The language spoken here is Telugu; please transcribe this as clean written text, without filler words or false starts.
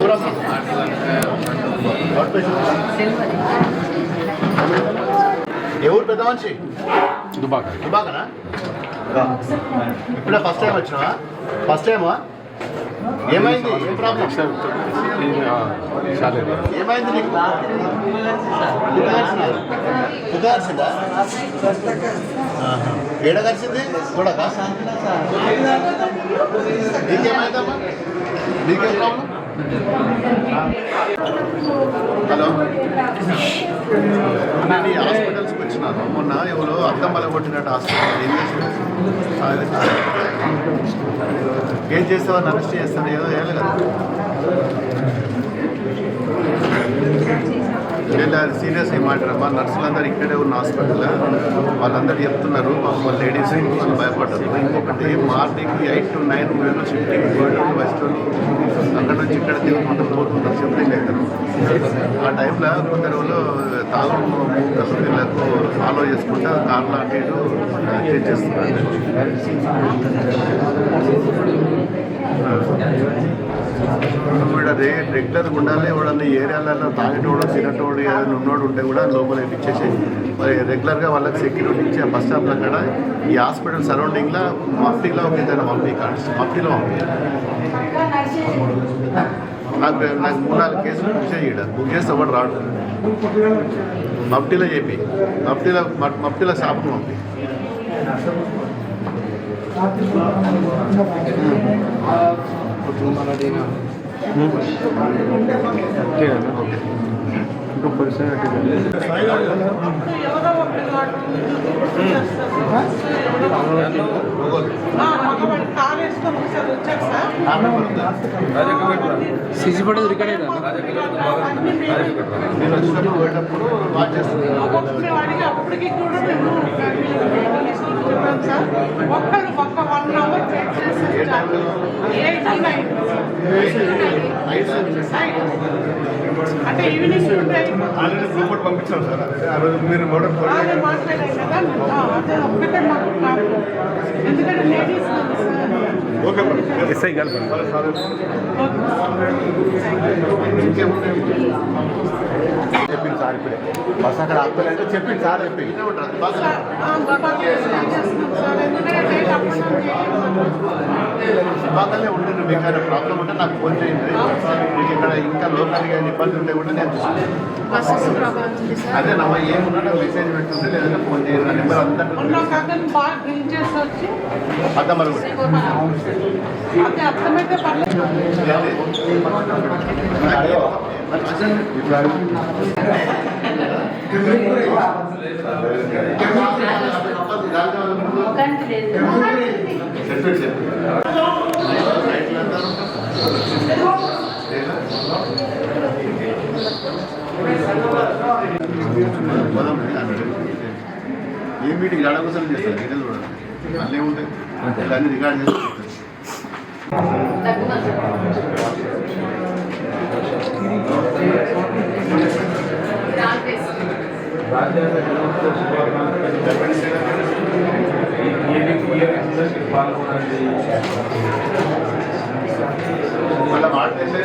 దూరం ఎవరు పెద్ద మనిషి? దుబాకనా? ఇప్పుడే ఫస్ట్ టైం వచ్చినావా? ఫస్ట్ టైమా? ఏమైంది? ఏం ప్రాబ్లం? ఏమైంది నీకు? కలిసిందా? ఏడ కలిసింది కూడా? నీకేమైందమ్మా? నీకేం ప్రాబ్లం? హలో, నేను ఈ హాస్పిటల్స్కి వచ్చినాను. మొన్న ఎవరో అద్దం వల్ల కొట్టినట్టు హాస్పిటల్ ఏం చేసి ఏం చేస్తావని అరెస్ట్ చేస్తాను ఏదో వేయాలి కదా. లేదా సీరియస్ ఏమంటారమ్మా, నర్సులందరూ ఇక్కడే ఉన్న హాస్పిటల్లో వాళ్ళందరూ చెప్తున్నారు. వాళ్ళ లేడీస్ వాళ్ళు భయపడ్డారు. ఇంకొకటి మార్నింగ్ 8 to 9 షిఫ్టింగ్ వెస్ట్ అక్కడ నుంచి ఇక్కడ మొత్తం 4 షిఫ్టింగ్ అవుతారు. ఆ టైంలో కొందరు తాగు వీళ్ళకు ఫాలో చేసుకుంటా కార్లో అటు ఇటు చేస్తున్నారు. కూడా రెగ్యులర్గా ఉండాలి. ఎవడన్నా ఏరియాలలో తాగేటోడు తినటోడు ఏదైనా ఉన్నోడు ఉంటే కూడా లోపల ఇచ్చేసి మరి రెగ్యులర్గా వాళ్ళకి సెక్యూరిటీ ఇచ్చి ఆ బస్ స్టాప్లో కూడా ఈ హాస్పిటల్ సరౌండింగ్లో మఫ్టీలో ఒక ఏదైనా మఫ్టీలో నాకు 3-4 కేసులు బుక్ చేయడం. బుక్ చేస్తే ఒకటి రాడు. మఫ్టీలో చెప్పి మఫ్టీలో షాపును పంపి ఇంకో పరిస్థితి సీసీ ఫోటోస్ రికార్డ్ అయ్యారు. అంటే ఈవినింగ్ గ్రూప్ పంపించాం సార్. ఆ రోజు మీరు మాట్లాడాం కదా, అదే ఒక్కటే మాకు ఎందుకంటే లేడీస్ ఓకే ఎస్ఐ కలపండి. చెప్పింది సార్ ఇప్పుడే బస్ అక్కడ ఆపుకోలేదు చెప్పింది సార్. చెప్పింది బాగానే ఉంటుంది. మీకు ఏమైనా ప్రాబ్లం ఉంటే నాకు ఫోన్ చేయండి. మీకు ఇక్కడ ఇంకా లోకల్గా ఇబ్బంది ఉంటే కూడా నేను అదే నమ్మ ఏమున్నా నాకు మెసేజ్ పెట్టుంటే లేదంటే ఫోన్ చేయండి. నా నెంబర్ అంతా అర్థమలు ఏ మీటింగ్ అడగసలు చేస్తారు. డీటెయిల్ కూడా అన్నీ ఉంటాయి. అన్నీ రికార్డ్ చేస్తారు. మళ్ళీ మాట్లాడే